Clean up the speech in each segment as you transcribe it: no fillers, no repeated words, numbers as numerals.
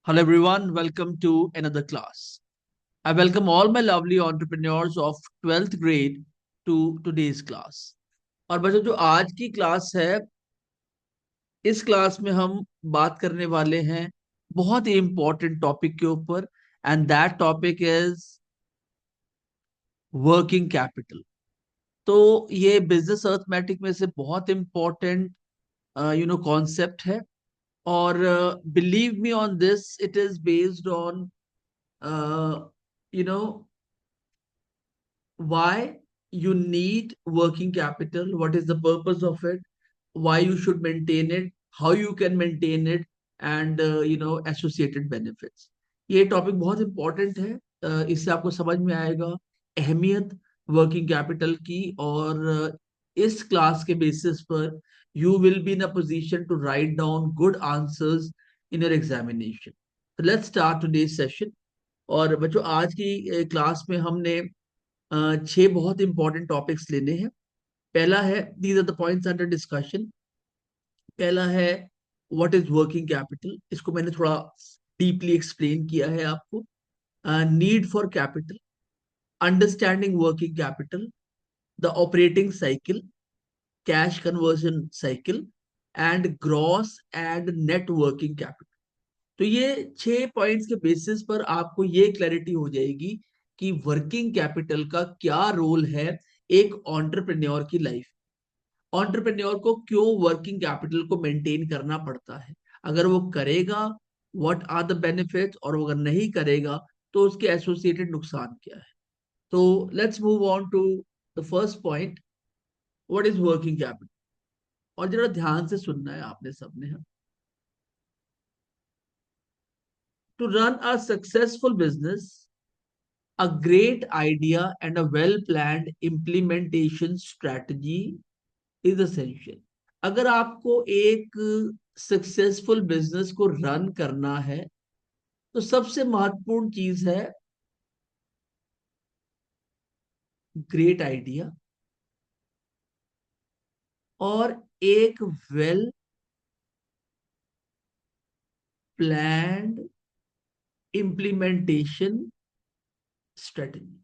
Hello everyone, welcome to another class. I welcome all my lovely entrepreneurs of 12th grade to today's class. और बच्चों जो आज की class है, इस क्लास में हम बात करने वाले हैं बहुत ही इंपॉर्टेंट टॉपिक के ऊपर and that topic is working capital. तो ये बिजनेस अर्थमेटिक में से बहुत इंपॉर्टेंट कॉन्सेप्ट है और believe me on this it is based on you know why you need working capital, what is the purpose of it, why you should maintain it, how you can maintain it, and associated benefits. ये topic बहुत important है। इससे आपको समझ में आएगा अहमियत working capital की और इस क्लास के बेसिस पर you will be in a position to write down good answers in your examination. Let's start today's session. और बच्चों आज की क्लास में हमने छह बहुत इंपॉर्टेंट टॉपिक्स लेने हैं। पहला है these are the points under discussion. पहला है व्हाट इज वर्किंग कैपिटल, इसको मैंने थोड़ा डीपली एक्सप्लेन किया है आपको। Need for capital, understanding working capital, the operating cycle, cash conversion cycle and gross and net working capital. तो ये छह पॉइंट्स के बेसिस पर आपको ये क्लैरिटी हो जाएगी कि वर्किंग कैपिटल का क्या रोल है एक एंटरप्रेन्योर की लाइफ। एंटरप्रेन्योर को क्यों वर्किंग कैपिटल को मेंटेन करना पड़ता है, अगर वो करेगा व्हाट आर द बेनिफिट्स, और अगर नहीं करेगा तो उसके एसोसिएटेड नुकसान क्या है। तो let's move on to the first point, what is working capital. और जरा ध्यान से सुनना है आपने सबने। To run a successful business, a great idea and a well planned implementation strategy is essential. अगर आपको एक सक्सेसफुल बिजनेस को रन करना है तो सबसे महत्वपूर्ण चीज है ग्रेट आइडिया और एक well planned implementation strategy.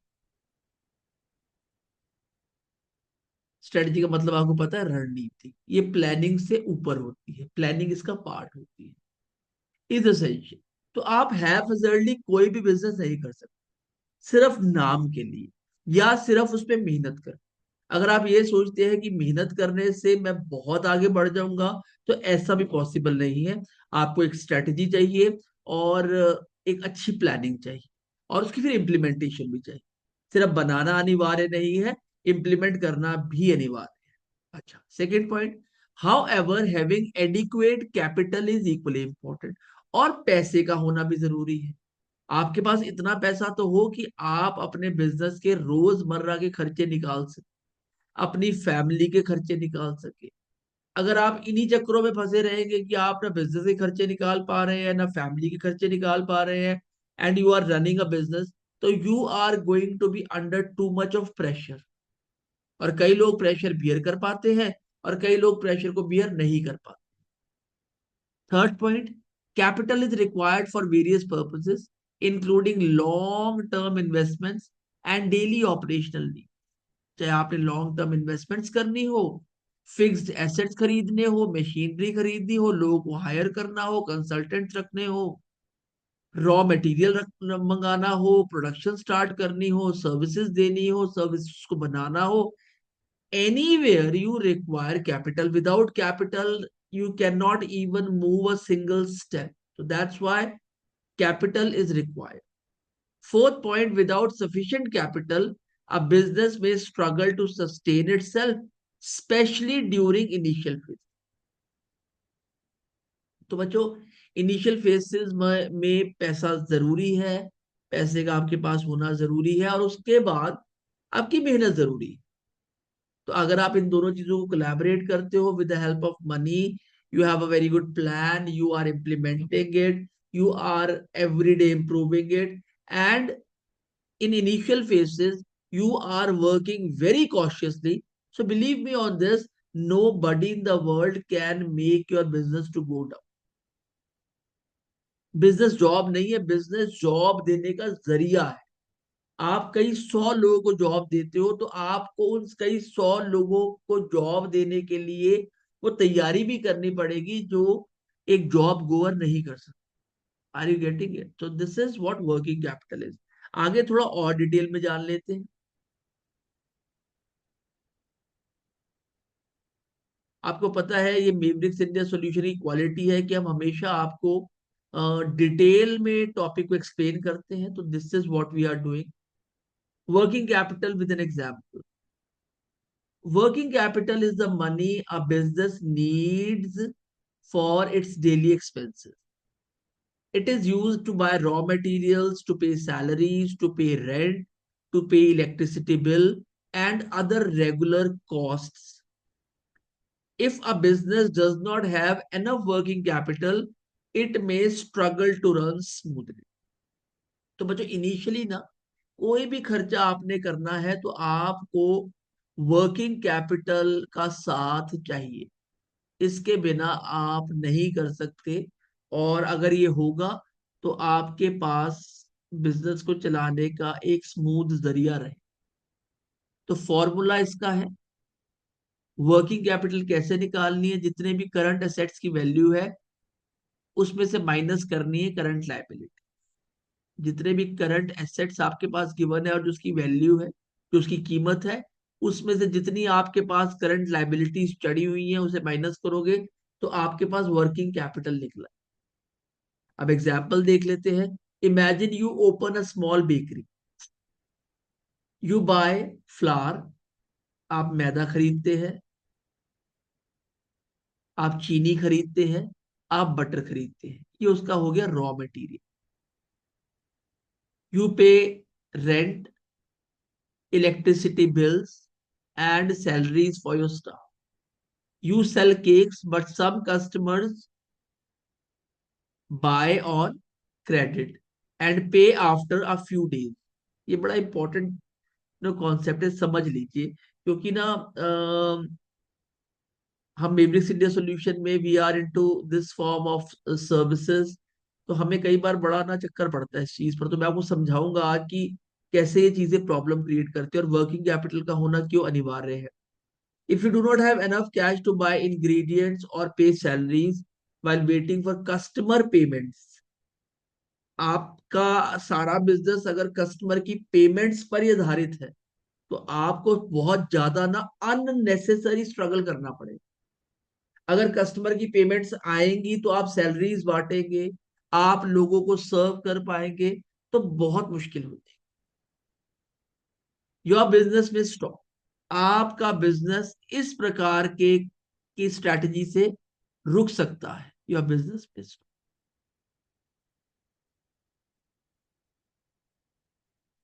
Strategy का मतलब आपको पता है, रणनीति। ये प्लानिंग से ऊपर होती है, प्लानिंग इसका पार्ट होती है, इज एसेंशियल। तो आप हैफजर्डली कोई भी बिजनेस नहीं कर सकते सिर्फ नाम के लिए या सिर्फ उस पर मेहनत कर। अगर आप ये सोचते हैं कि मेहनत करने से मैं बहुत आगे बढ़ जाऊंगा तो ऐसा भी पॉसिबल नहीं है। आपको एक स्ट्रेटजी चाहिए और एक अच्छी प्लानिंग चाहिए और उसकी फिर इम्प्लीमेंटेशन भी चाहिए। सिर्फ बनाना अनिवार्य नहीं है, इम्प्लीमेंट करना भी अनिवार्य है। अच्छा, second point, how ever having adequate capital is equally important. और पैसे का होना भी जरूरी है। आपके पास इतना पैसा तो हो कि आप अपने बिजनेस के रोजमर्रा के खर्चे निकाल सके, अपनी फैमिली के खर्चे निकाल सके। अगर आप इन्हीं चक्करों में फंसे रहेंगे कि आप ना बिजनेस के खर्चे निकाल पा रहे हैं ना फैमिली के खर्चे निकाल पा रहे हैं and you are running a business, तो you are going to be under too much of pressure. और कई लोग प्रेशर बियर कर पाते हैं और कई लोग प्रेशर को बियर नहीं कर पाते। Third point, capital is required for various purposes including long term investments and daily operational need. चाहे आपने लॉन्ग टर्म इन्वेस्टमेंट्स करनी हो, फिक्स्ड एसेट्स खरीदने हो, मशीनरी खरीदनी हो, लोगों को हायर करना हो, कंसल्टेंट्स रखने हो, रॉ मटेरियल मंगाना हो, प्रोडक्शन स्टार्ट करनी हो, सर्विसेज देनी हो, सर्विसेज को बनाना हो, anywhere you require capital. Without capital you cannot even move a single step. So that's why capital is required. Fourth point, without sufficient capital a business may struggle to sustain itself, especially during initial phase. तो बच्चों, initial faces में पैसा जरूरी है, पैसे का आपके पास होना जरूरी है और उसके बाद आपकी मेहनत जरूरी है। तो अगर आप इन दोनों चीजों को कोलैबोरेट करते हो with the help of money, you have a very good plan, you are implementing it, you are every day improving it, and in initial phases you are working very cautiously. So believe me on this, nobody in the world can make your business to go down. Business job नहीं है, business job देने का जरिया है। आप कई 100 लोगों को जॉब देते हो, तो आपको उन कई 100 लोगों को जॉब देने के लिए वो तैयारी भी करनी पड़ेगी जो एक जॉब गोअर नहीं कर सकता। Are you getting it? तो this is what working capital is. आगे थोड़ा और डिटेल में जान लेते हैं। आपको पता है ये मेवरिक्स इंडिया सॉल्यूशन की क्वालिटी है कि हम हमेशा आपको डिटेल में टॉपिक को एक्सप्लेन करते हैं। तो this is what we are doing. Working capital with an example. Working capital is the money a business needs for its daily expenses. It is used to buy raw materials, to pay salaries, to pay rent, to pay electricity bill, and other regular costs. If a business does not have enough working capital, it may struggle to run smoothly. तो बच्चों initially ना कोई भी खर्चा आपने करना है तो आपको वर्किंग कैपिटल का साथ चाहिए। इसके बिना आप नहीं कर सकते। और अगर ये होगा तो आपके पास बिजनेस को चलाने का एक स्मूथ जरिया रहे। तो फॉर्मूला इसका है, वर्किंग कैपिटल कैसे निकालनी है। जितने भी करंट एसेट्स की वैल्यू है उसमें से माइनस करनी है करंट लायबिलिटी। जितने भी करंट एसेट्स आपके पास गिवन है और जो उसकी वैल्यू है, जो उसकी कीमत है, उसमें से जितनी आपके पास करंट लायबिलिटीज चढ़ी हुई है उसे माइनस करोगे तो आपके पास वर्किंग कैपिटल निकला। अब एग्जाम्पल देख लेते हैं। Imagine you open a small bakery. You buy flour. आप मैदा खरीदते हैं, आप चीनी खरीदते हैं, आप बटर खरीदते हैं। ये उसका हो गया raw material. You pay rent, electricity bills and salaries for your staff. You sell cakes but some customers buy on credit and pay after a few days. ये बड़ा इंपॉर्टेंट कॉन्सेप्ट है, समझ लीजिए। क्योंकि ना हम मेब्रिक्स इंडिया सॉल्यूशन में we are into this form of services. तो हमें कई बार बड़ा ना चक्कर पड़ता है इस चीज पर। तो मैं आपको समझाऊंगा आज कि कैसे ये चीजें प्रॉब्लम क्रिएट करती है और वर्किंग कैपिटल का होना क्यों अनिवार्य है। If you do not have enough cash to buy ingredients और pay salaries while waiting for customer payments. आपका सारा बिजनेस अगर कस्टमर की पेमेंट्स पर ही आधारित है तो आपको बहुत ज्यादा ना अननेसेसरी स्ट्रगल करना पड़ेगा। अगर कस्टमर की पेमेंट्स आएंगी तो आप सैलरीज बांटेंगे, आप लोगों को सर्व कर पाएंगे, तो बहुत मुश्किल होती है। योर बिजनेस में स्टॉप। आपका बिजनेस इस प्रकार के की स्ट्रैटेजी से रुक सकता है। योर बिजनेस में stop.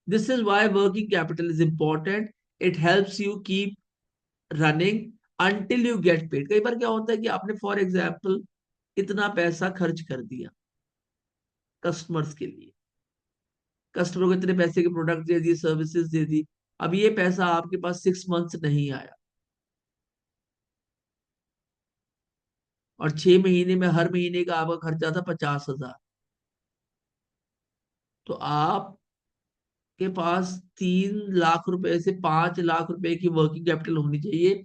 This is why working capital is important. It helps you keep running until you get paid. कई बार क्या होता है कि आपने फॉर एग्जाम्पल इतना पैसा खर्च कर दिया कस्टमर्स के लिए, कस्टमर को इतने पैसे के प्रोडक्ट दे दिए, सर्विसेज दे दी। अब ये पैसा आपके पास 6 मंथ्स नहीं आया और 6 महीने में हर महीने का आपका खर्चा था 50,000। तो आपके पास 3 लाख रुपए से 5 लाख रुपए की वर्किंग कैपिटल होनी चाहिए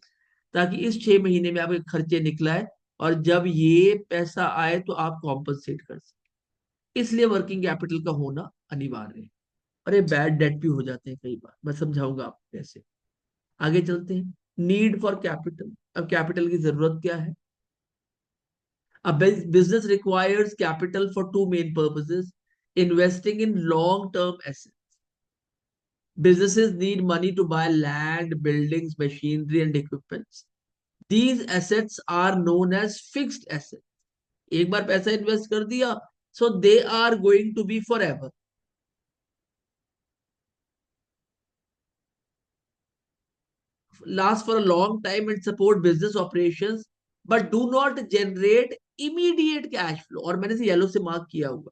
ताकि इस 6 महीने में आपके खर्चे निकलाए और जब ये पैसा आए तो आप कॉम्पनसेट कर सके। इसलिए वर्किंग कैपिटल का होना अनिवार्य है। अरे बैड डेट भी हो जाते हैं कई बार, मैं समझाऊंगा आपको कैसे। आगे चलते हैं। Need for capital. अब कैपिटल की जरूरत क्या है? A business requires capital for two main purposes: investing in long-term assets. Businesses need money to buy land, buildings, machinery, and equipment. These assets are known as fixed assets. एक बार पैसा invest कर दिया, so they are going to be forever. Last for a long time and support business operations, but do not generate immediate cash flow. और मैंने से yellow से mark किया हुआ।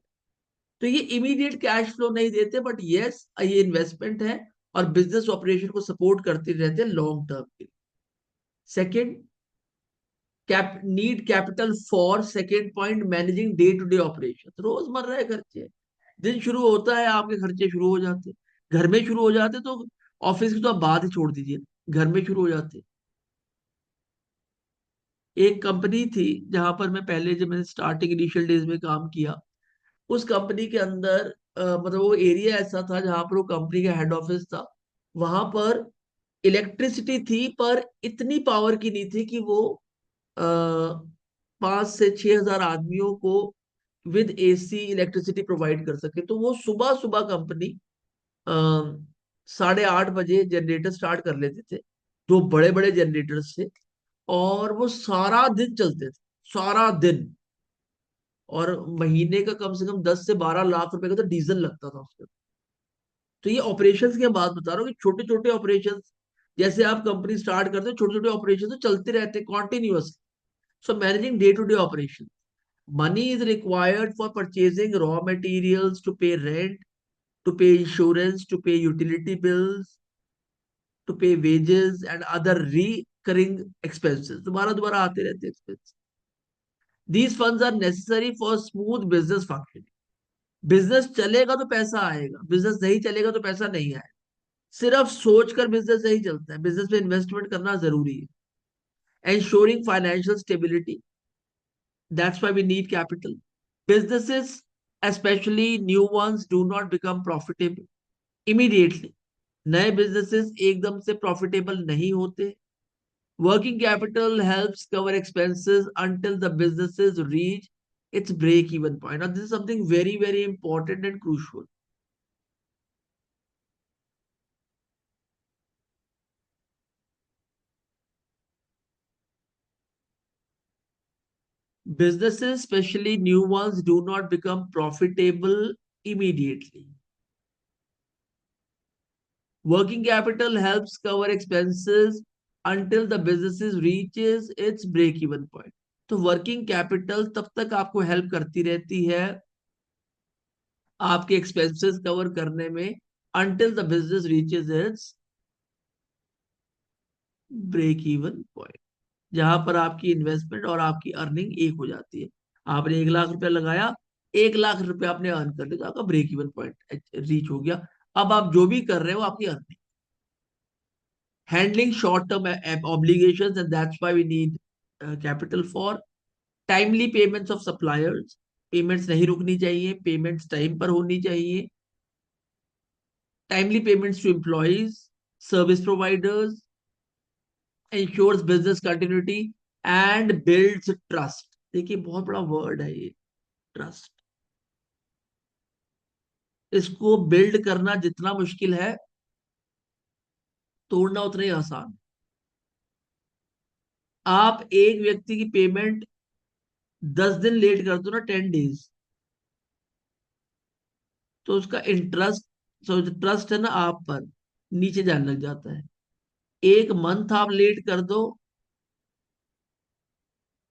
तो ये इमीडिएट कैश फ्लो नहीं देते, बट यस ये इन्वेस्टमेंट है और बिजनेस ऑपरेशन को सपोर्ट करते रहते हैं लॉन्ग टर्म के लिए। Second, need capital for second point managing day to day operation. रोजमर्रा के खर्चे, दिन शुरू होता है आपके खर्चे शुरू हो जाते, घर में शुरू हो जाते, तो ऑफिस की तो आप बात ही छोड़ दीजिए, घर में शुरू हो जाते। एक कंपनी थी जहां पर मैं पहले, जब मैंने स्टार्टिंग इनिशियल डेज में काम किया, उस कंपनी के अंदर मतलब वो एरिया ऐसा था जहां पर वो कंपनी का हेड ऑफिस था। वहां पर इलेक्ट्रिसिटी थी, पर इतनी पावर की नहीं थी कि वो 5 से 6 हजार आदमियों को विद एसी इलेक्ट्रिसिटी प्रोवाइड कर सके। तो वो सुबह सुबह कंपनी 8:30 बजे जनरेटर स्टार्ट कर लेते थे, दो बड़े बड़े जनरेटर्स थे, और वो सारा दिन चलते थे, सारा दिन। और महीने का कम से कम 10 से 12 लाख रुपए का तो डीजल लगता था उसके। तो ये ऑपरेशंस की मैं बात बता रहा हूँ कि छोटे छोटे ऑपरेशंस, जैसे आप कंपनी स्टार्ट करते हो, छोटे छोटे ऑपरेशन तो चलते रहते हैं continuous. So managing day to day operation, money is required for purchasing raw materials, to pay rent, to pay insurance, to pay utility bills, to pay wages and other recurring expenses। दोबारा दोबारा आते रहते हैं expenses। These funds are necessary for smooth business functioning। Business चलेगा तो पैसा आएगा, business नहीं चलेगा तो पैसा नहीं आएगा। सिर्फ सोचकर बिजनेस नहीं चलता है, बिजनेस में इन्वेस्टमेंट करना जरूरी है। Ensuring financial stability, that's why we need capital। Businesses, especially new ones, do not become profitable immediately। नए बिजनेसेस एकदम से प्रॉफिटेबल नहीं होते। Working capital helps cover expenses until the businesses reach its break even point। Now this is something very very important and crucial। Businesses, especially new ones, do not become profitable immediately। Working capital helps cover expenses until the businesses reaches its break even point। तो working capital तब तक आपको help करती रहती है आपके expenses cover करने में, until the business reaches its break even point, जहां पर आपकी इन्वेस्टमेंट और आपकी अर्निंग एक हो जाती है। आपने 1 लाख रुपया लगाया, 1 लाख रुपया आपने अर्न कर लिया, तो आपका ब्रेक इवन पॉइंट रीच हो गया। अब आप जो भी कर रहे हो आपकी earning. Handling short term obligations, and that's why we need capital for timely payments of suppliers. Payments नहीं रुकनी चाहिए, पेमेंट्स टाइम पर होनी चाहिए। Timely payments to employees, service providers, ensures business continuity and builds trust। देखिए बहुत बड़ा word है ये, ट्रस्ट। इसको बिल्ड करना जितना मुश्किल है, तोड़ना उतना ही आसान। आप एक व्यक्ति की पेमेंट 10 दिन लेट कर दो ना, 10 डेज, तो उसका इंटरेस्ट, ट्रस्ट है ना आप पर, नीचे जाने लग जाता है। 1 मंथ आप लेट कर दो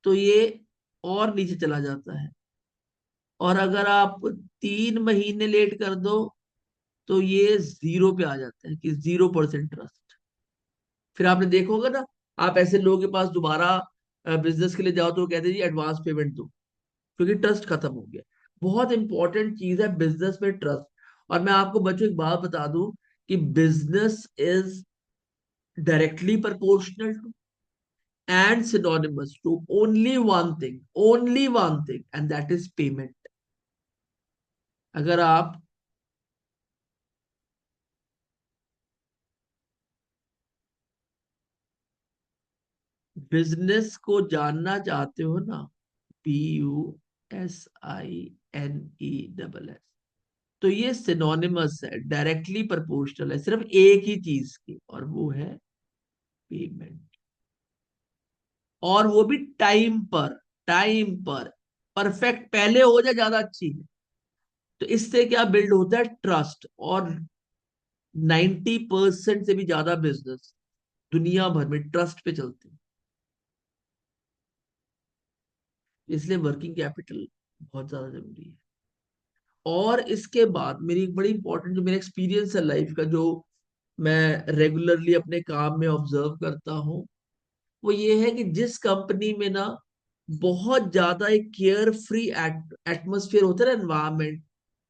तो ये और नीचे चला जाता है। और अगर आप 3 महीने लेट कर दो तो ये जीरो पे आ जाता है, कि 0% ट्रस्ट। फिर आपने देखा होगा ना, आप ऐसे लोगों के पास दोबारा बिजनेस के लिए जाओ तो वो कहते हैं जी एडवांस पेमेंट दो, क्योंकि ट्रस्ट खत्म हो गया। बहुत इंपॉर्टेंट चीज है बिजनेस में ट्रस्ट। और मैं आपको बच्चों एक बात बता दूं कि business is directly proportional to and synonymous to only one thing, and that is payment. अगर आप बिजनेस को जानना चाहते हो ना, PUSINESS, तो ये सिनोनिमस है, डायरेक्टली प्रोपोर्शनल है सिर्फ एक ही चीज की, और वो है पेमेंट। और वो भी टाइम पर, टाइम पर। परफेक्ट पहले हो जाए ज्यादा अच्छी है। तो इससे क्या बिल्ड होता है, ट्रस्ट। और 90% से भी ज्यादा बिजनेस दुनिया भर में ट्रस्ट पे चलते हैं। इसलिए वर्किंग कैपिटल बहुत ज्यादा जरूरी है। और इसके बाद मेरी एक बड़ी इंपॉर्टेंट, जो मेरा एक्सपीरियंस है लाइफ का, जो मैं रेगुलरली अपने काम में ऑब्जर्व करता हूँ, वो ये है कि जिस कंपनी में ना बहुत ज्यादा एक केयर फ्री एटमोसफियर होता है ना, एनवायरमेंट,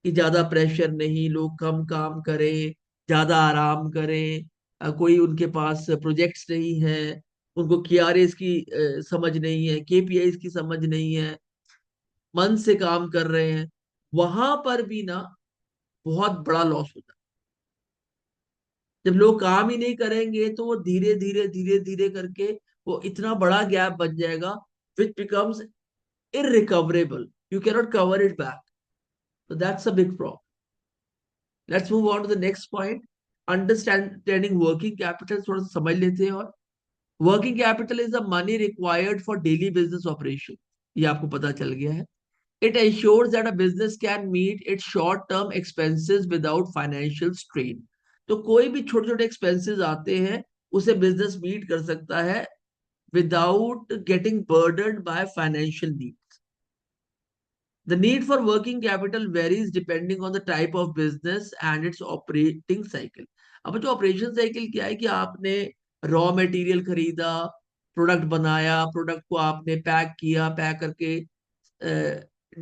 कि ज्यादा प्रेशर नहीं, लोग कम काम करें, ज्यादा आराम करें, कोई उनके पास प्रोजेक्ट्स नहीं है, उनको केआरएस की समझ नहीं है, केपीआईस की समझ नहीं है, मन से काम कर रहे हैं, वहां पर भी ना बहुत बड़ा लॉस होता है। जब लोग काम ही नहीं करेंगे तो वो धीरे धीरे धीरे धीरे करके वो इतना बड़ा गैप बन जाएगा, which becomes irrecoverable. You cannot cover it back. So that's a big problem. Let's move on to the next point. Understanding working capital थोड़ा सा समझ लेते हैं। और working capital is the money required for daily business operation. ये आपको पता चल गया है। It ensures that a business can meet its short term expenses without financial strain. तो कोई भी छोटे छोटे एक्सपेंसेस आते हैं उसे बिजनेस मीट कर सकता है without getting burdened by financial need. The need for working capital varies depending on the type of business and its operating cycle. अब जो ऑपरेशन साइकिल क्या है कि आपने रॉ मटेरियल खरीदा, प्रोडक्ट बनाया, प्रोडक्ट को आपने पैक किया, पैक करके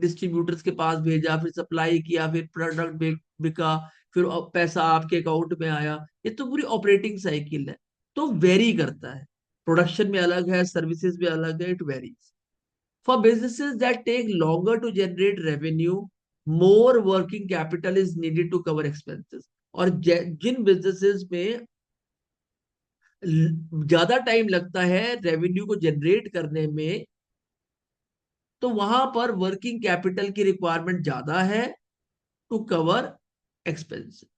डिस्ट्रीब्यूटर्स के पास भेजा, फिर सप्लाई किया, फिर प्रोडक्ट बिका, फिर पैसा आपके अकाउंट में आया। ये तो पूरी ऑपरेटिंग साइकिल है। तो वेरी करता है, प्रोडक्शन में अलग है, सर्विसेज में अलग है, it varies. For businesses that take longer to generate revenue, more working capital is needed to cover expenses. और जिन businesses में ज्यादा टाइम लगता है रेवेन्यू को जनरेट करने में, तो वहां पर वर्किंग कैपिटल की रिक्वायरमेंट ज्यादा है टू कवर एक्सपेंसेस।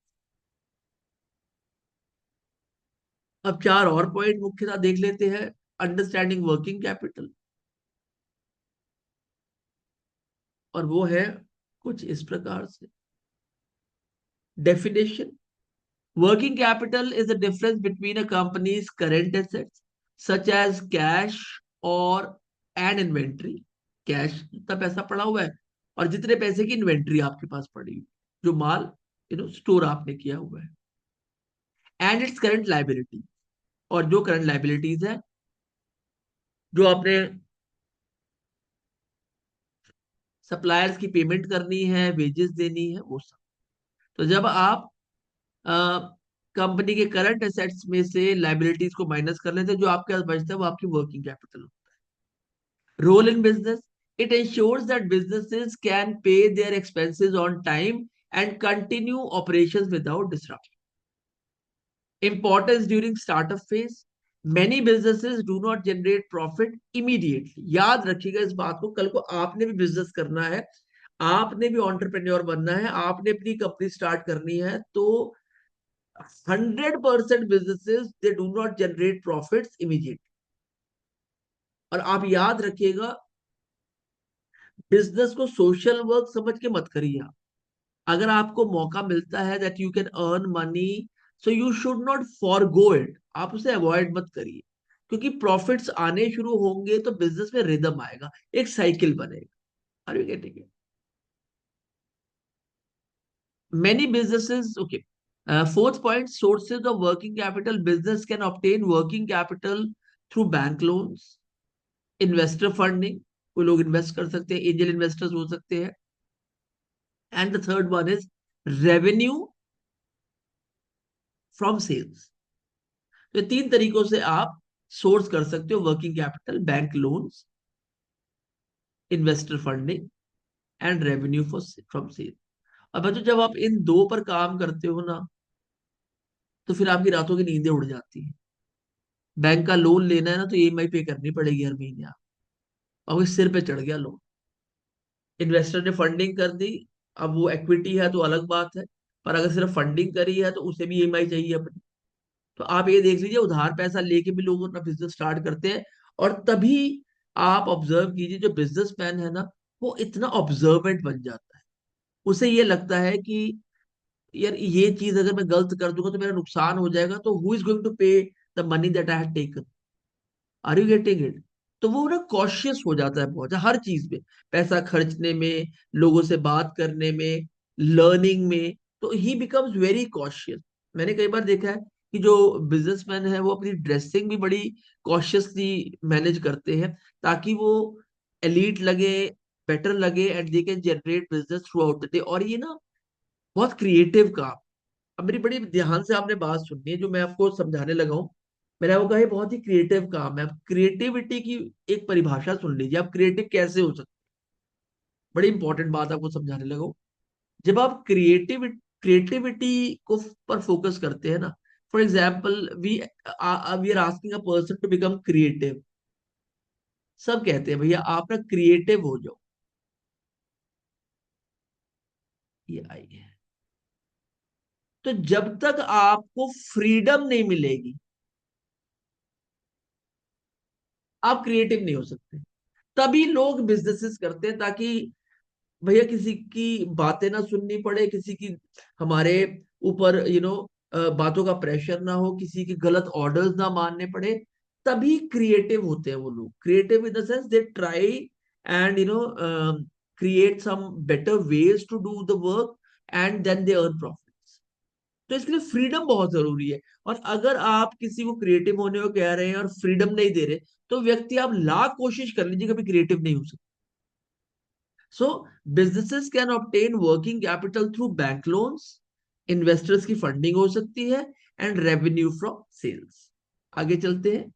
अब चार और पॉइंट मुख्यतः देख लेते हैं अंडरस्टैंडिंग वर्किंग कैपिटल। और वो है कुछ इस प्रकार से। Definition: working capital is the difference between a company's current assets, such as cash or an inventory. Cash जितना पैसा पड़ा हुआ है और जितने पैसे की इन्वेंट्री आपके पास पड़ी हुई, जो माल स्टोर आपने किया हुआ है, एंड इट्स करंट लाइबिलिटी। और जो करंट लाइबिलिटीज है, जो आपने सप्लायर्स की पेमेंट करनी है, वेजेस देनी है, वो सब। तो जब आप कंपनी के करंट एसेट्स में से लाइबिलिटीज को माइनस कर लेते हैं, जो आपके पास बचता है वो आपकी वर्किंग कैपिटल होता है। Role in business: it ensures that businesses can pay their expenses on time and continue operations without disruption. Importance during startup phase: many businesses do not generate profit immediately. याद रखिएगा इस बात को, कल को आपने भी बिजनेस करना है, आपने भी एंटरप्रेन्योर बनना है, आपने अपनी कंपनी स्टार्ट करनी है, तो 100% businesses they do not generate profits immediately. और आप याद रखिएगा, बिजनेस को सोशल वर्क समझ के मत करिए आप। अगर आपको मौका मिलता है that you can earn money, so you should not forgo it, आप उसे अवॉइड मत करिए। क्योंकि प्रॉफिट्स आने शुरू होंगे तो बिजनेस में रिदम आएगा, एक साइकिल बनेगा। Are you getting it? Many businesses, okay. Fourth point, sources of working capital. Business can obtain working capital through bank loans, investor funding, कोई लोग इन्वेस्ट कर सकते हैं, एंजल इन्वेस्टर्स हो सकते हैं, and the third one is revenue from sales. तो तीन तरीकों से आप सोर्स कर सकते हो working capital: bank loans, investor funding, and revenue from sale. अब बच्चों, जब आप इन दो पर काम करते हो ना, तो फिर आपकी रातों की नींदें उड़ जाती है। बैंक का लोन लेना है ना, तो ईएमआई पे करनी पड़ेगी हर महीने आप, और सिर पे चढ़ गया लोन। इन्वेस्टर ने फंडिंग कर दी, अब वो इक्विटी है तो अलग बात है, पर अगर सिर्फ फंडिंग करी है तो उसे भी ईएमआई चाहिए अपनी। तो आप ये देख लीजिए, उधार पैसा लेके भी लोग अपना बिजनेस स्टार्ट करते हैं। और तभी आप ऑब्जर्व कीजिए, जो बिजनेसमैन है ना, वो इतना ऑब्जर्वेंट बन जाता है। उसे ये लगता है कि यार ये चीज अगर मैं गलत कर दूंगा तो मेरा नुकसान हो जाएगा, तो who is going to pay the money that I have taken? Are you getting it? तो वो ना कॉशियस हो जाता है बहुत हर चीज में, पैसा खर्चने में, लोगों से बात करने में, लर्निंग में। तो ही बिकम्स वेरी कॉशियस। मैंने कई बार देखा है कि जो बिजनेसमैन है वो अपनी ड्रेसिंग भी बड़ी कॉशियसली मैनेज करते हैं, ताकि वो एलीट लगे, बेटर लगे, and they can generate business through out the day. और ये ना बहुत क्रिएटिव काम। अब मेरी बड़ी ध्यान से आपने बात सुननी है जो मैं आपको समझाने लगा हूँ। मैंने आपको कहा ये बहुत ही क्रिएटिव काम है। अब क्रिएटिविटी की एक परिभाषा सुन लीजिए, आप क्रिएटिव कैसे हो सकते। बड़ी इंपॉर्टेंट बात आपको समझाने लगा हूँ। जब आप क्रिएटिविटी को पर फोकस करते हैं ना, for example we we are asking a person to become creative. सब कहते हैं भैया आप ना क्रिएटिव हो जाओ। ये आई है। तो जब तक आपको फ्रीडम नहीं मिलेगी, आप क्रिएटिव नहीं हो सकते। तभी लोग बिजनेसेस करते हैं, ताकि भैया किसी की बातें ना सुननी पड़े, किसी की हमारे ऊपर बातों का प्रेशर ना हो, किसी के गलत ऑर्डर्स ना मानने पड़े। तभी क्रिएटिव होते हैं वो लोग। Creative in the sense they try and create some better ways to do the work, and then they earn profits. तो इसके लिए फ्रीडम बहुत जरूरी है। और अगर आप किसी को क्रिएटिव होने को कह रहे हैं और फ्रीडम नहीं दे रहे, तो व्यक्ति आप लाख कोशिश कर लीजिए कभी क्रिएटिव नहीं हो सकता। So businesses can obtain working capital through bank loans, investors की फंडिंग हो सकती है, एंड रेवेन्यू फ्रॉम सेल्स। आगे चलते हैं।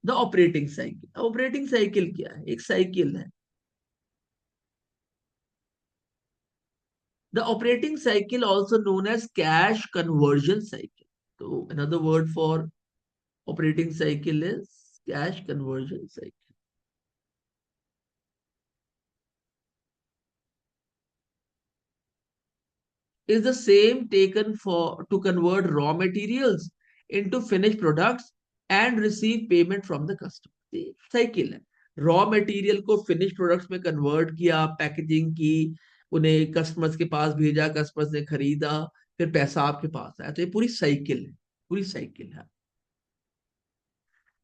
The operating cycle. Operating cycle क्या है? एक साइकिल है। The operating cycle also known as cash conversion cycle. तो another word for operating cycle is cash conversion cycle. Is the same taken for to convert raw materials into finished products and receive payment from the customer। Cycle है। Raw material को finish products में convert किया, packaging की, उन्हें customers के पास भेजा, customers ने खरीदा, फिर पैसा आपके पास आया। तो ये पूरी साइकिल है, पूरी साइकिल है।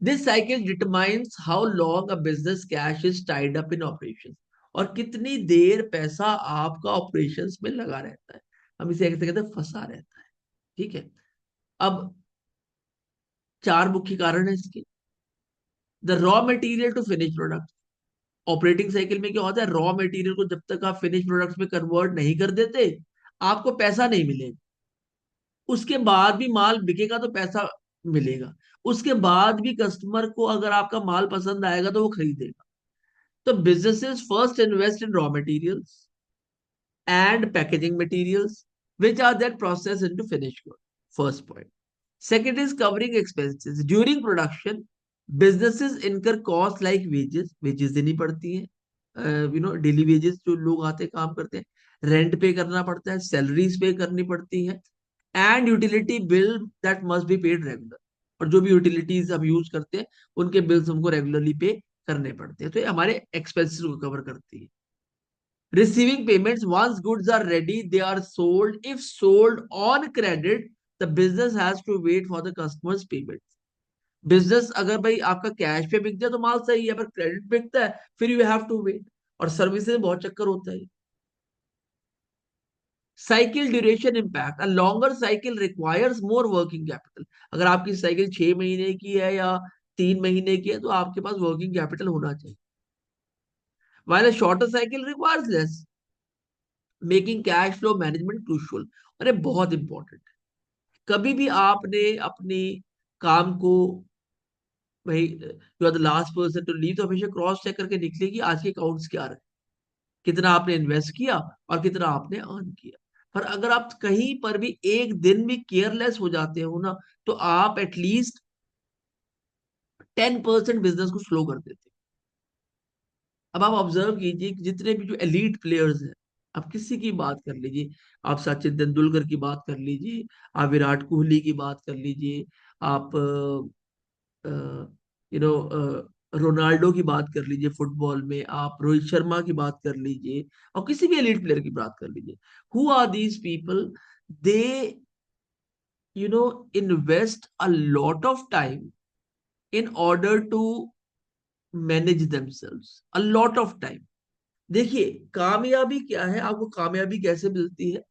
This cycle determines how long a business cash is tied up in operation. और कितनी देर पैसा आपका ऑपरेशंस में लगा रहता है। हम इसे कहते कहते हैं फंसा रहता है। ठीक है। अब चार मुख्य कारण है इसके। The raw material to finish product. Operating cycle में क्या होता है, रॉ मटेरियल को जब तक आप फिनिश प्रोडक्ट्स में कन्वर्ट नहीं कर देते, आपको पैसा नहीं मिलेगा। उसके बाद भी माल बिकेगा तो पैसा मिलेगा। उसके बाद भी कस्टमर को अगर आपका माल पसंद आएगा तो वो खरीदेगा। तो businesses first invest in raw materials and packaging materials, which are then processed into finished good. First point. Second is covering expenses. During production, businesses incur costs like wages. Wages देनी पड़ती है, डेली वेजेस जो लोग आते हैं काम करते हैं, रेंट पे करना पड़ता है, सैलरीज पे करनी पड़ती है, and utility bill that must be paid regular. और जो भी यूटिलिटीज हम यूज करते हैं उनके बिल्स हमको रेगुलरली पे करने पड़ते हैं। तो ये हमारे एक्सपेंसेस को कवर करती है। Receiving payments, once goods are ready, they are sold. If sold on credit, the business has to wait for the customer's payment. Business अगर भाई आपका कैश पे बिक जाए तो माल सही है, पर क्रेडिट बिकता है फिर यू हैव टू वेट। और सर्विसेज में बहुत चक्कर होता है। Cycle duration impact. A longer cycle requires more working capital. अगर आपकी साइकिल 6 महीने की है या 3 महीने की है, तो आपके पास वर्किंग कैपिटल होना चाहिए। while a shorter cycle requires less, making cash flow management crucial. अरे बहुत इंपॉर्टेंट है। कभी भी आपने अपनी काम को, भाई you are the last person to leave, तो हमेशा क्रॉस चेक करके निकलेगी आज के अकाउंट्स क्या रहे, कितना आपने इन्वेस्ट किया और कितना आपने अर्न किया। पर अगर आप कहीं पर भी एक दिन भी केयरलेस हो जाते हो ना, तो आप एटलीस्ट 10% बिजनेस को स्लो कर देते हो। अब आप ऑब्जर्व कीजिए कि जितने भी जो एलीट प्लेयर्स हैं, आप किसी की बात कर लीजिए, आप सचिन तेंदुलकर की बात कर लीजिए, आप विराट कोहली की बात कर लीजिए, आप यू नो रोनाल्डो की बात कर लीजिए, फुटबॉल में आप रोहित शर्मा की बात कर लीजिए, और किसी भी एलीट प्लेयर की बात कर लीजिए। Who are these people? They invest a lot of time in order to manage themselves, a lot of time. देखिए कामयाबी क्या है, आपको कामयाबी कैसे मिलती है?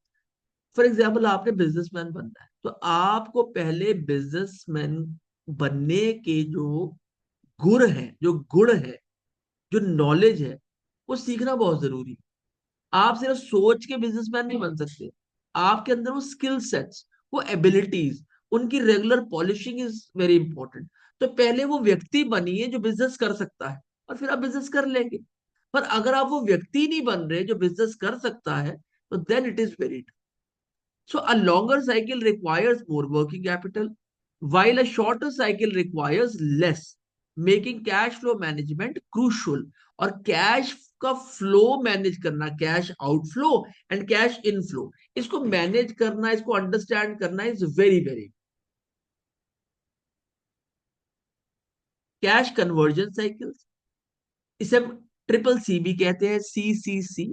फॉर एग्जाम्पल आपने बिजनेसमैन बनना है, तो आपको पहले बिजनेसमैन बनने के जो गुण है, जो नॉलेज है, वो सीखना बहुत जरूरी है। आप सिर्फ सोच के बिजनेसमैन नहीं बन सकते। आपके अंदर वो स्किल सेट्स, वो एबिलिटीज, उनकी regular polishing is very important. तो पहले वो व्यक्ति बनिए जो बिजनेस कर सकता है, और फिर आप बिजनेस कर लेंगे। पर अगर आप वो व्यक्ति नहीं बन रहे जो बिजनेस कर सकता है, तो then it is very, so a longer cycle requires more working capital, while a shorter cycle requires less, making cash flow management crucial. और कैश का फ्लो मैनेज करना, cash outflow and cash inflow, इसको manage करना, इसको understand करना is very very. Cash conversion cycles, इसे हम triple C भी कहते हैं, CCC।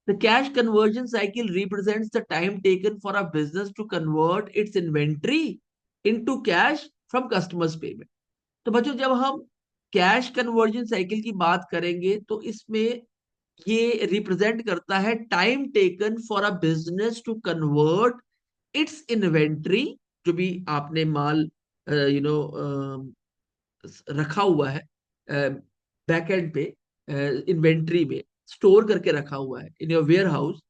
The cash conversion cycle represents the time taken for a business to convert its inventory into cash from customers' payment. तो बच्चों, जब हम कैश कन्वर्जन साइकिल की बात करेंगे तो इसमें ये रिप्रेजेंट करता है time taken for a business to convert its inventory, जो भी आपने माल यू नो रखा हुआ है बैकएंड पे, इन्वेंट्री में स्टोर करके रखा हुआ है in your warehouse,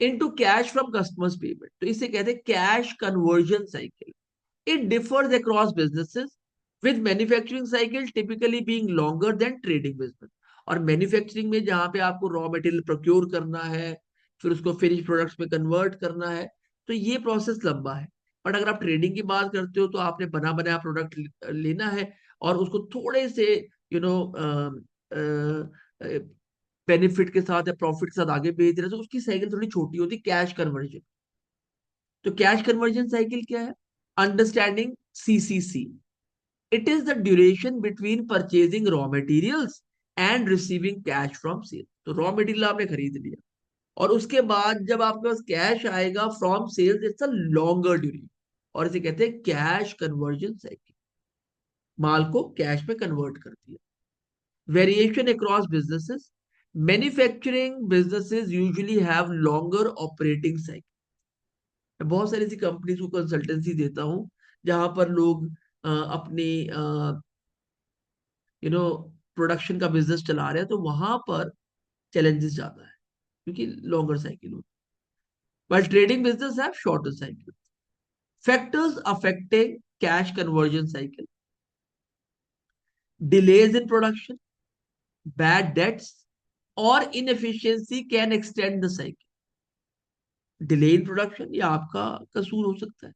into cash from customers payment. तो इसे कहते हैं cash conversion cycle. It differs across businesses, with manufacturing cycle typically being longer than trading business. और मैन्युफैक्चरिंग में जहां पे आपको रॉ मटेरियल प्रोक्योर करना है, फिर उसको फिनिश प्रोडक्ट्स में कन्वर्ट करना है, तो ये प्रोसेस लंबा है। बट अगर आप ट्रेडिंग की बात करते हो, तो आपने बना बनाया प्रोडक्ट लेना है और उसको थोड़े से यू नो बेनिफिट के साथ या प्रॉफिट के साथ आगे भेज रहे हैं, तो उसकी साइकिल थोड़ी छोटी होती है, कैश कन्वर्जन। तो कैश कन्वर्जन साइकिल क्या है? Understanding CCC, it is the duration between purchasing raw materials and receiving cash from sale. तो रॉ मटेरियल आपने खरीद लिया, और उसके बाद जब आपके पास कैश आएगा from sales, it's a longer duration, और इसे कहते हैं कैश कन्वर्जन साइकिल। माल को कैश में कन्वर्ट कर दिया। Variation across businesses, manufacturing businesses usually have longer operating cycle. मैं बहुत सारी ऐसी कंपनीज को कंसल्टेंसी देता हूँ जहां पर लोग अपनी यू नो प्रोडक्शन का बिजनेस चला रहे हैं, तो वहां पर चैलेंजेस ज्यादा है, क्योंकि लॉन्गर साइकिल होती है। बट ट्रेडिंग बिजनेस है shorter cycle. Factors affecting cash conversion cycle: delays in production, bad debts, और inefficiency can extend the cycle. Delay in production, ये आपका कसूर हो सकता है।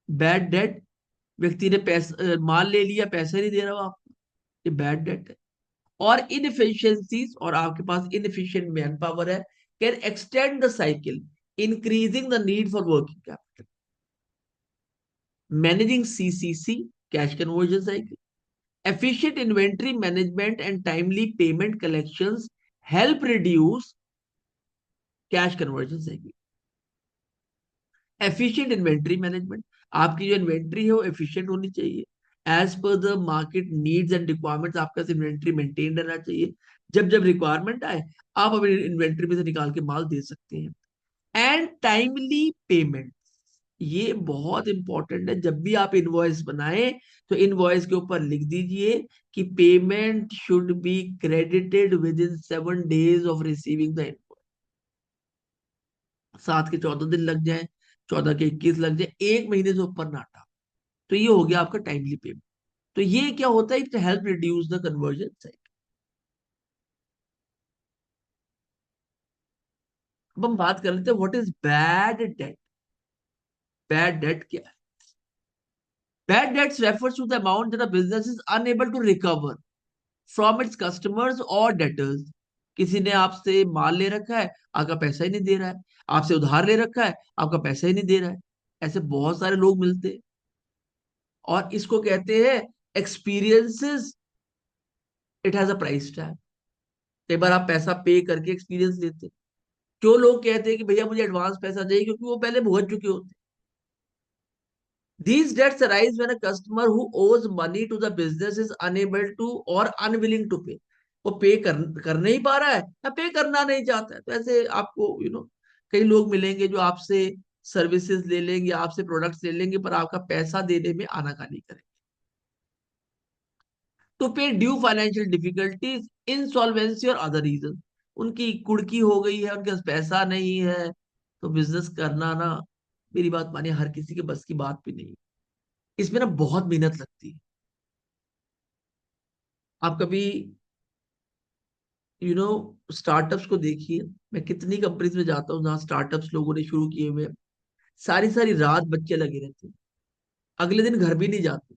बैड डेट, व्यक्ति ने पैसा माल ले लिया, पैसा नहीं दे रहा हो आपको, ये बैड डेट है। और इनएफिशिएंसीज, और आपके पास इनएफिशिएंट मैन पावर है, can extend the cycle, increasing the need for working capital. Managing CCC, cash conversion cycle: efficient inventory management and timely payment collections help reduce cash conversion cycle. Efficient inventory management, आपकी जो inventory है वो efficient होनी चाहिए, as per the market needs and requirements. आपका inventory maintain रहना चाहिए, जब जब रिक्वायरमेंट आए आप अपनी इन्वेंट्री में से निकाल के माल दे सकते हैं। एंड टाइमली पेमेंट, ये बहुत इंपॉर्टेंट है। जब भी आप इनवॉइस बनाएं, तो इनवॉइस के ऊपर लिख दीजिए कि payment should be credited with in 7 days of receiving the invoice. 7 के 14 दिन लग जाए, 14 के 21 लग जाए, 1 महीने से ऊपर ना हटा, तो ये हो गया आपका टाइमली पेमेंट। तो ये क्या होता है? It help reduce the conversion cycle. अब हम बात कर लेते हैं what is bad debt. Bad debt क्या है? Bad debts refers to the amount that a business is unable to recover from its customers और डेटर्स। किसी ने आपसे माल ले रखा है, आपका पैसा ही नहीं दे रहा है। आपसे उधार ले रखा है, आपका पैसा ही नहीं दे रहा है। ऐसे बहुत सारे लोग मिलते हैं, और इसको कहते हैं experiences, it has a price tag. कई बार आप पैसा पे करके एक्सपीरियंस लेते हैं। क्यों लोग कहते हैं कि भैया मुझे एडवांस पैसा चाहिए? क्योंकि वो पहले भुगत चुके होते हैं। These debts arise when a customer who owes money to the business is unable to or unwilling to pay. वो पे कर नहीं पा रहा है, या पे करना नहीं चाहता है, तो ऐसे आपको कई लोग मिलेंगे जो आपसे सर्विसेज ले लेंगे, आपसे प्रोडक्ट्स ले लेंगे, पर आपका पैसा देने में आनाकानी करेंगे। टू पे ड्यू फाइनेंशियल डिफिकल्टीज, इंसॉल्वेंसी और अदर रीजन, उनकी कुड़की हो गई है, उनके पास पैसा नहीं है, तो बिजनेस करना ना, मेरी बात मानिए, हर किसी के बस की बात भी नहीं। इसमें ना बहुत मेहनत लगती है। आप कभी स्टार्टअप्स को देखिए। मैं कितनी कंपनीज में जाता हूँ जहाँ स्टार्टअप्स लोगों ने शुरू किए हुए हैं। सारी सारी रात बच्चे लगे रहते हैं, अगले दिन घर भी नहीं जाते,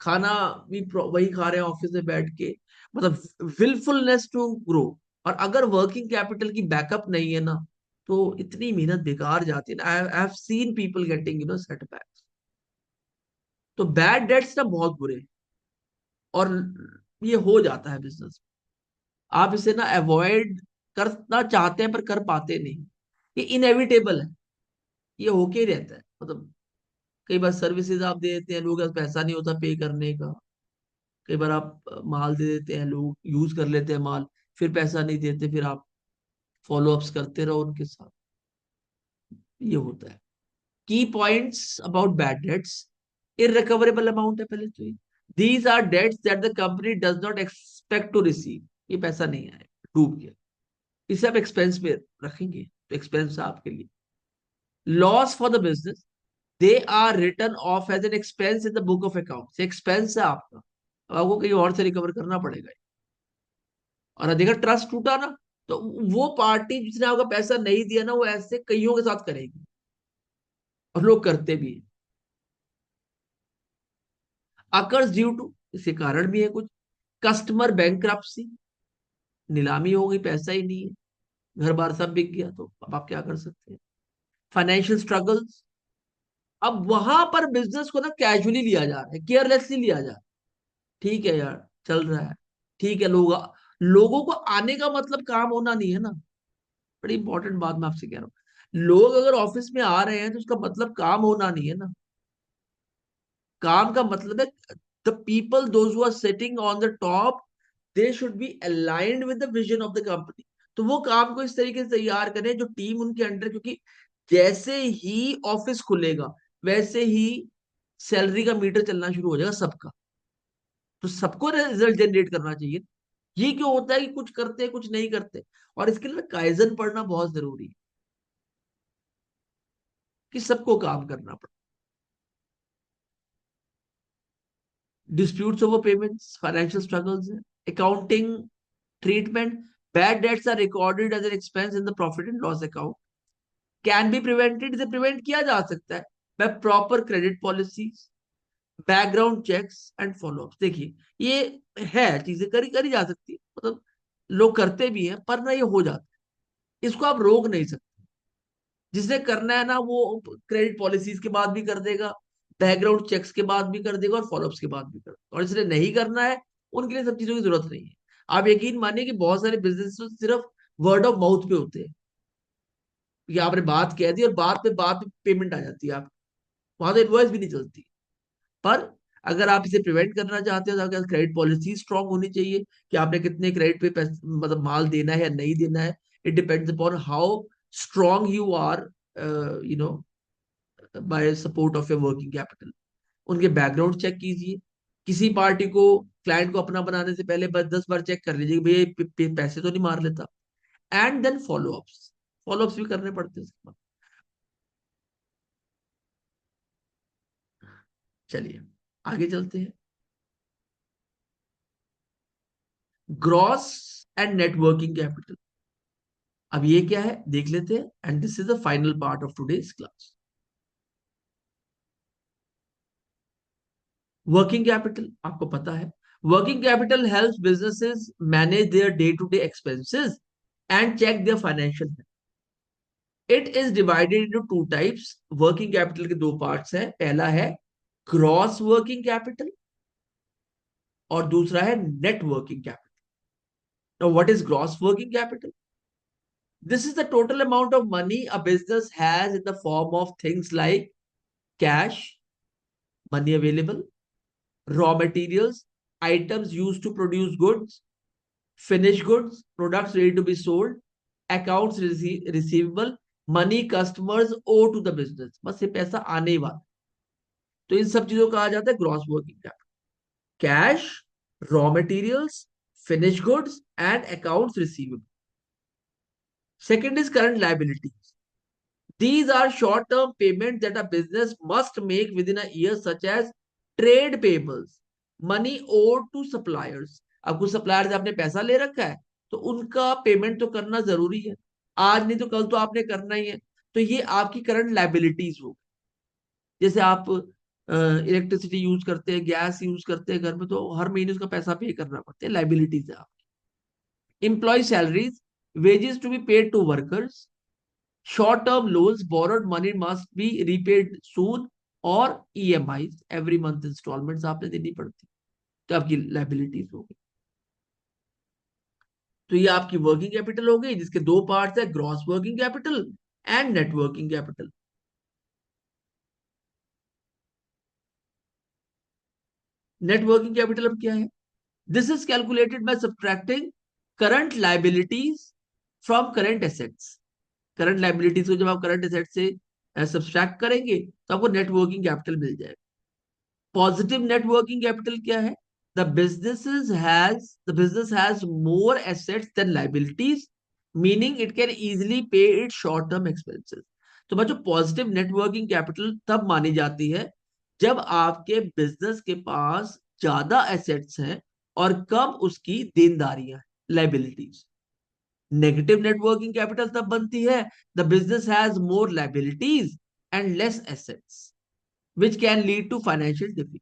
खाना भी वही खा रहे हैं ऑफिस में बैठ के, मतलब विलफुलनेस टू ग्रो। और अगर वर्किंग कैपिटल की बैकअप नहीं है ना, तो इतनी मेहनत बेकार जाती है ना। I have seen people getting setbacks. तो बैड डेट्स ना बहुत बुरे हैं, और ये हो जाता है बिजनेस। आप इसे ना अवॉइड करना चाहते हैं पर कर पाते नहीं। ये इनएविटेबल है, ये होके ही रहता है। मतलब कई बार सर्विसेज आप दे देते हैं, लोगों के पास पैसा नहीं होता पे करने का। कई बार आप माल दे देते हैं, लोग यूज कर लेते हैं माल, फिर पैसा नहीं देते, फिर आप फॉलो अप्स करते रहो उनके साथ। ये होता है। Key points about bad debts, irrecoverable amount है पहले तो। These are debts that the company does not expect to receive, ये पैसा नहीं आए, डूब गया, इसे आप एक्सपेंस पे रखेंगे तो एक्सपेंस है आपके लिए। Loss for the business, they are written off as an expense in the book of account, expense है आपका, अब आपको कहीं और से रिकवर करना पड़ेगा। और अधिक ट्रस्ट टूटा ना, तो वो पार्टी जिसने आपका पैसा नहीं दिया ना, वो ऐसे कईयों के साथ करेगी, और लोग करते भी हैं। अकर्स ड्यू टू, इसके कारण भी है कुछ। कस्टमर बैंक्रप्सी, नीलामी हो गई, पैसा ही नहीं है, घर बार सब बिक गया, तो अब आप क्या कर सकते हैं। फाइनेंशियल स्ट्रगल्स, अब वहां पर बिजनेस को ना कैजुअली लिया जा रहा है, केयरलेसली लिया जा रहा है। ठीक है यार, चल रहा है, ठीक है। लोगों को आने का मतलब काम होना नहीं है ना। बड़ी इंपॉर्टेंट बात मैं आपसे कह रहा हूँ, लोग अगर ऑफिस में आ रहे हैं तो उसका मतलब काम होना नहीं है ना। काम का मतलब है the people those who are sitting on the top, they should be aligned with the vision of the company. तो वो काम को इस तरीके से तैयार करें जो टीम उनके अंडर, क्योंकि जैसे ही ऑफिस खुलेगा वैसे ही सैलरी का मीटर चलना शुरू हो जाएगा सबका। तो सबको रिजल्ट जनरेट करना चाहिए। ये क्यों होता है कि कुछ करते हैं कुछ नहीं करते। और इसके लिए काइजन पढ़ना बहुत जरूरी है, कि सबको काम करना पड़े। Disputes over payments, financial struggles है। Accounting treatment, bad debts are recorded as an expense in the profit and loss account, can be prevented, इसे प्रिवेंट किया जा सकता है by proper credit policies, background checks and follow up. देखिए, ये है चीजें करी करी जा सकती है, मतलब लोग करते भी हैं, पर ना ये हो जाता है, इसको आप रोक नहीं सकते। जिसे करना है ना, वो क्रेडिट पॉलिसीज के बाद भी कर देगा, बैकग्राउंड चेक्स के बाद भी कर देगा, और फॉलोअप्स के बाद भी कर देगा। और जिसे नहीं करना है, उनके लिए सब चीजों की जरूरत नहीं है। आप यकीन मानिए कि बहुत सारे बिजनेस तो सिर्फ वर्ड ऑफ माउथ पे होते हैं, कि आपने बात कह दी और बात में पेमेंट आ जाती है, आप वहां तो इनवॉइस भी नहीं चलती। पर अगर आप इसे प्रिवेंट करना चाहते हो, तो आपके क्रेडिट पॉलिसी स्ट्रांग होनी चाहिए, कि आपने कितने क्रेडिट पे मतलब माल देना है या नहीं देना है। It depends upon how strong you are, you know by support of a working capital. उनके बैकग्राउंड चेक कीजिए, किसी पार्टी को, क्लाइंट को अपना बनाने से पहले बस 10 बार चेक कर लीजिए कि भैया ये पैसे तो नहीं मार लेता। एंड देन फॉलोअप्स, फॉलोअप्स भी करने पड़ते हैं इसके बाद। चलिए आगे चलते हैं। ग्रॉस एंड नेटवर्किंग कैपिटल, अब ये क्या है देख लेते हैं, and this is the final part of today's class. Working capital आपको पता है, working capital helps businesses manage their day to day expenses and check their financial. It is divided into two types. Working capital के दो parts हैं, पहला है gross working capital, और दूसरा है net working capital. Now what is gross working capital? This is the total amount of money a business has in the form of things like cash, money available, raw materials, items used to produce goods, finished goods, products ready to be sold, accounts receivable, money customers owe to the business, बस ये पैसा आने ही वाला। तो इन सब चीजों को कहा जाता है gross working capital. Cash, raw materials, finish goods and accounts receivable. Second is current liabilities. These are short-term payments that a business must make within a year, such as trade payables, money owed to suppliers. अब कुछ supplier से आपने पैसा ले रखा है, तो उनका पेमेंट तो करना जरूरी है, आज नहीं तो कल तो आपने करना ही है। तो ये आपकी करंट लाइबिलिटीज हो। जैसे आप इलेक्ट्रिसिटी यूज करते हैं, गैस यूज करते हैं घर में, तो हर महीने उसका पैसा पे करना पड़ता है, लाइबिलिटीज है आपकी। Employee salaries, wages to be paid to workers, short-term loans, borrowed money must be repaid soon, और EMIs, एवरी मंथ इंस्टॉलमेंट्स आपने देनी पड़ती, तो आपकी लाइबिलिटीज हो गई। तो ये आपकी वर्किंग कैपिटल हो गई, जिसके दो पार्ट्स है, gross working capital and net working capital. Net working capital अब क्या है? This is calculated by subtracting current liabilities from current assets. Current liabilities को जब आप करंट एसेट से सब्ट्रैक्ट करेंगे, तो आपको नेट वर्किंग कैपिटल मिल जाएगा। पॉजिटिव नेट वर्किंग कैपिटल क्या है? The business has more assets than liabilities, meaning it can easily pay its short term expenses. तो बच्चों, पॉजिटिव नेट वर्किंग कैपिटल तब मानी जाती है जब आपके बिजनेस के पास ज्यादा एसेट्स हैं और कम उसकी देनदारियां, liabilities. Negative net working capital तब बनती है the business has more liabilities and less assets, which can lead to financial difficulty.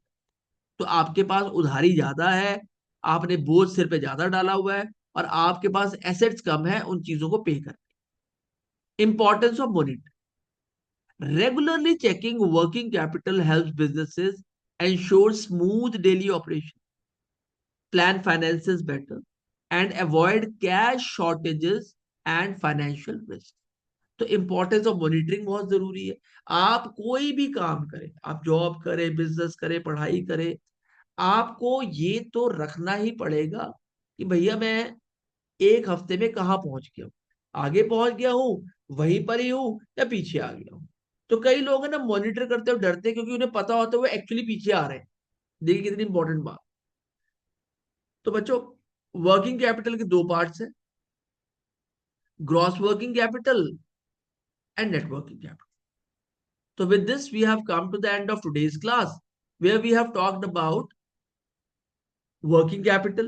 तो आपके पास उधारी ज्यादा है, आपने बोझ सिर पे ज्यादा डाला हुआ है, और आपके पास एसेट्स कम है उन चीजों को पे कर। Importance of monitor, regularly checking working capital helps businesses ensure smooth daily operation, plan finances better and avoid cash shortages and financial risk. तो इंपॉर्टेंस ऑफ मॉनिटरिंग बहुत जरूरी है। आप कोई भी काम करें, आप जॉब करें, बिजनेस करें, पढ़ाई करें, आपको ये तो रखना ही पड़ेगा कि भैया मैं एक हफ्ते में कहाँ पहुंच गया हूँ, आगे पहुंच गया हूँ, वहीं पर ही हूँ, या पीछे आ गया हूँ। तो कई लोग है ना, मॉनिटर करते हुए डरते हैं, क्योंकि उन्हें पता होता है वो एक्चुअली पीछे आ रहे हैं। देखिए कितनी इंपॉर्टेंट बात। तो बच्चों, वर्किंग कैपिटल के दो पार्ट्स हैं, gross working capital and net working capital. So with this, we have come to the end of today's class, where we have talked about working capital,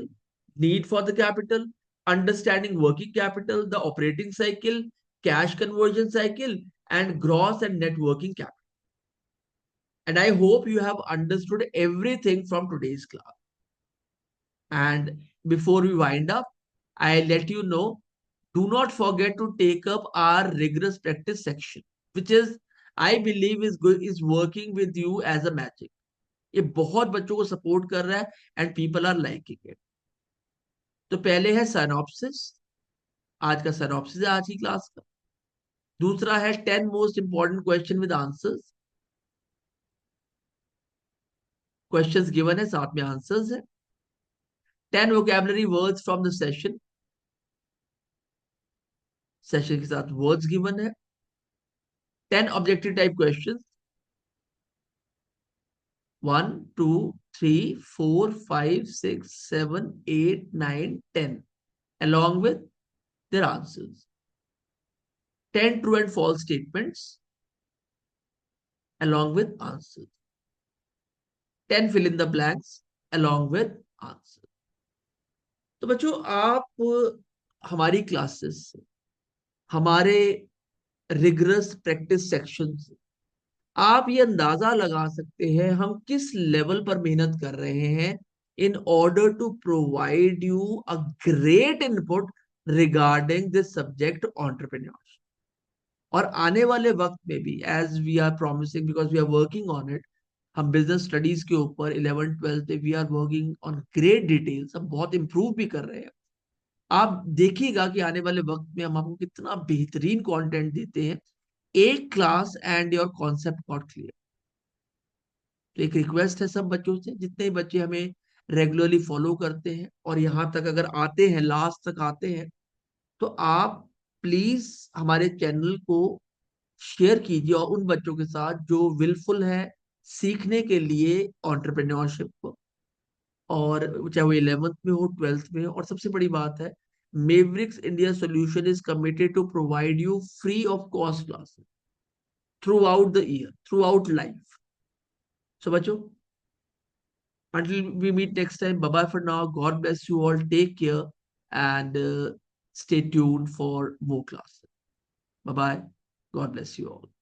need for the capital, understanding working capital, the operating cycle, cash conversion cycle, and gross and net working capital. And I hope you have understood everything from today's class. And before we wind up, I let you know, do not forget to take up our rigorous practice section, which is, I believe, is working with you as a magic. ये बहुत बच्चों को support कर रहा है, and people are liking it. तो पहले है सैनॉप्सिस, आज का सैनॉप्सिस है आज की क्लास का। दूसरा है 10 most important question with answers, questions given है, साथ में आंसर्स है। 10 vocabulary words from the session, session के साथ वर्ड्स गिवन है। 10 objective type questions, 1 2 3 4 5 6 7 8 9 10 along with their answers. 10 true and false statements along with answers. 10 fill in the blanks along with answers. तो बच्चों, आप हमारी क्लासेस से, हमारे रिगरस प्रैक्टिस सेक्शन से आप ये अंदाजा लगा सकते हैं हम किस लेवल पर मेहनत कर रहे हैं, in order to provide you a great input regarding this subject entrepreneurship. और आने वाले वक्त में भी, as we are promising, because we are working on it, हम बिजनेस स्टडीज के ऊपर 11th 12th में we are working on great details, हम बहुत इंप्रूव भी कर रहे हैं। आप देखिएगा कि आने वाले वक्त में हम आपको कितना बेहतरीन कंटेंट देते हैं, एक class and your concept got clear. तो एक रिक्वेस्ट है सब बच्चों से, जितने बच्चे हमें रेगुलरली फॉलो करते हैं और यहाँ तक अगर आते हैं, लास्ट तक आते हैं, तो आप प्लीज हमारे चैनल को शेयर कीजिए और उन बच्चों के साथ जो विलफुल है सीखने के लिए एंटरप्रेन्योरशिप को, और चाहे वो 11th में हो, 12th में हो। और सबसे बड़ी बात है, Mavericks India Solution is committed to provide you free of cost classes throughout the year, throughout life. So बच्चों, until we meet next time, bye bye for now. God bless you all. Take care and stay tuned for more classes. Bye bye. God bless you all.